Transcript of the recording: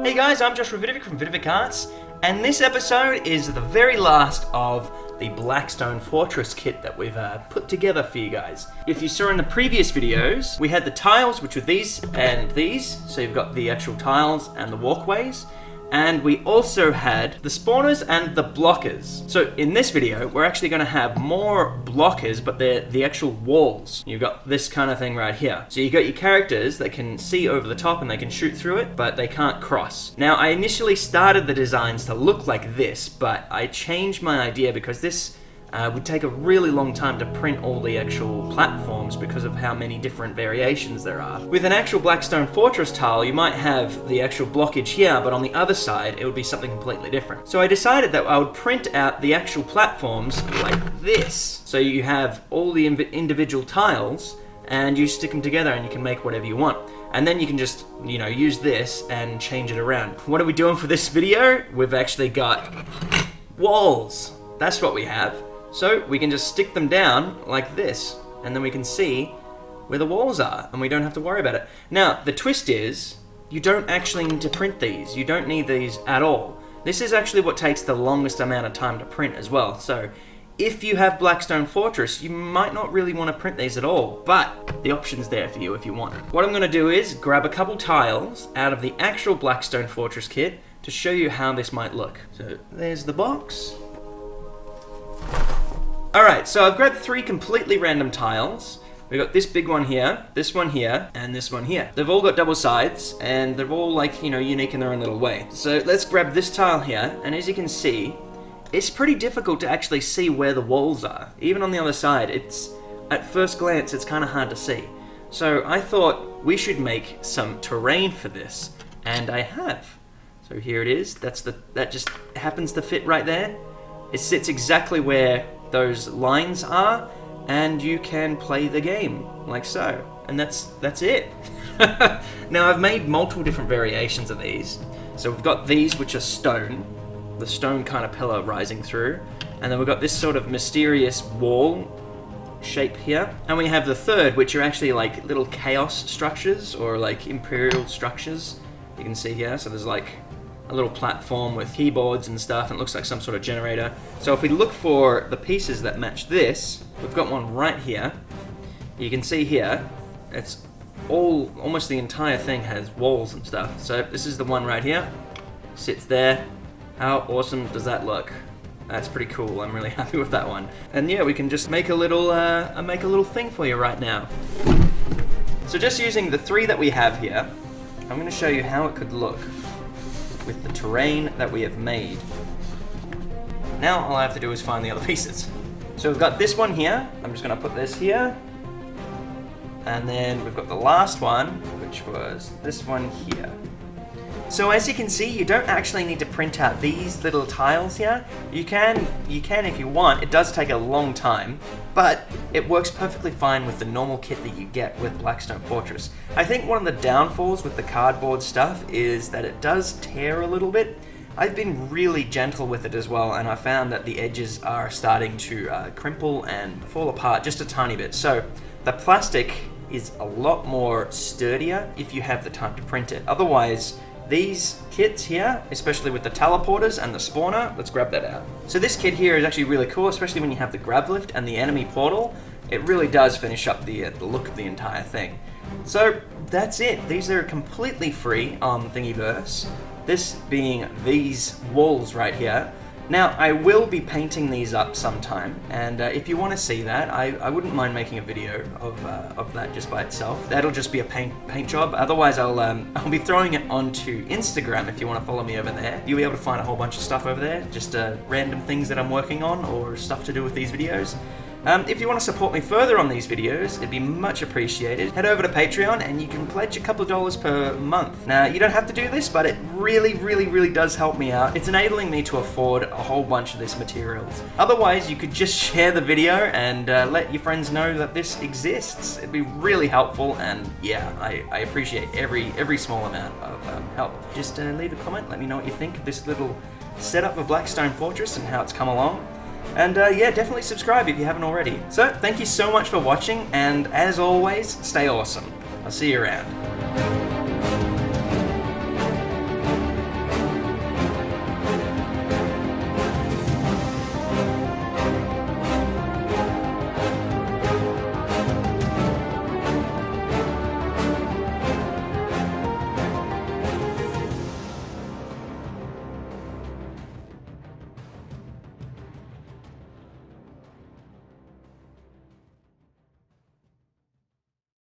Hey guys, I'm Joshua Vidovic from Vidovic Arts, and this episode is the very last of the Blackstone Fortress kit that we've put together for you guys. If you saw in the previous videos, we had the tiles, which were these and these, so you've got the actual tiles and the walkways, and we also had the spawners and the blockers. So in this video, we're actually going to have more blockers, but they're the actual walls. You've got this kind of thing right here. So you've got your characters that can see over the top and they can shoot through it, but they can't cross. Now, I initially started the designs to look like this, but I changed my idea because this would take a really long time to print all the actual platforms because of how many different variations there are. With an actual Blackstone Fortress tile, you might have the actual blockage here, but on the other side, it would be something completely different. So I decided that I would print out the actual platforms like this. So you have all the individual tiles, and you stick them together and you can make whatever you want. And then you can just, use this and change it around. What are we doing for this video? We've actually got walls. That's what we have. So we can just stick them down like this, and then we can see where the walls are, and we don't have to worry about it. Now, the twist is, you don't actually need to print these. You don't need these at all. This is actually what takes the longest amount of time to print as well. So if you have Blackstone Fortress, you might not really want to print these at all, but the option's there for you if you want. What I'm going to do is grab a couple tiles out of the actual Blackstone Fortress kit to show you how this might look. So there's the box. Alright, so I've grabbed 3 completely random tiles. We've got this big one here, and this one here. They've all got double sides, and they're all unique in their own little way. So let's grab this tile here, and as you can see, it's pretty difficult to actually see where the walls are. Even on the other side, at first glance, it's kind of hard to see. So I thought we should make some terrain for this, and I have. So here it is, that just happens to fit right there. It sits exactly where those lines are, and you can play the game like so, and that's it. Now, I've made multiple different variations of these. So we've got these, which are stone, the stone kind of pillar rising through, and then we've got this sort of mysterious wall shape here, and we have the third, which are actually like little chaos structures or like imperial structures. You can see here, so there's like a little platform with keyboards and stuff, and it looks like some sort of generator. So if we look for the pieces that match this, we've got one right here. You can see here, it's almost the entire thing has walls and stuff. So this is the one right here, sits there. How awesome does that look? That's pretty cool. I'm really happy with that one. And yeah, we can just make a little thing for you right now. So just using the 3 that we have here, I'm going to show you how it could look with the terrain that we have made. Now all I have to do is find the other pieces. So we've got this one here. I'm just going to put this here. And then we've got the last one, which was this one here. So as you can see, you don't actually need to print out these little tiles here. You can if you want. It does take a long time, but it works perfectly fine with the normal kit that you get with Blackstone Fortress. I think one of the downfalls with the cardboard stuff is that it does tear a little bit. I've been really gentle with it as well, and I found that the edges are starting to crimple and fall apart just a tiny bit. So the plastic is a lot more sturdier if you have the time to print it. Otherwise, these kits here, especially with the teleporters and the spawner, let's grab that out. So this kit here is actually really cool, especially when you have the grab lift and the enemy portal. It really does finish up the look of the entire thing. So that's it. These are completely free on Thingiverse. This being these walls right here. Now, I will be painting these up sometime, and if you want to see that, I wouldn't mind making a video of that just by itself. That'll just be a paint job. Otherwise, I'll be throwing it onto Instagram if you want to follow me over there. You'll be able to find a whole bunch of stuff over there, just random things that I'm working on or stuff to do with these videos. If you want to support me further on these videos, it'd be much appreciated. Head over to Patreon and you can pledge a couple of dollars per month. Now, you don't have to do this, but it really does help me out. It's enabling me to afford a whole bunch of this materials. Otherwise, you could just share the video and let your friends know that this exists. It'd be really helpful, and yeah, I appreciate every small amount of help. Just leave a comment, let me know what you think of this little setup of Blackstone Fortress and how it's come along. And yeah, definitely subscribe if you haven't already. So, thank you so much for watching, and as always, stay awesome. I'll see you around.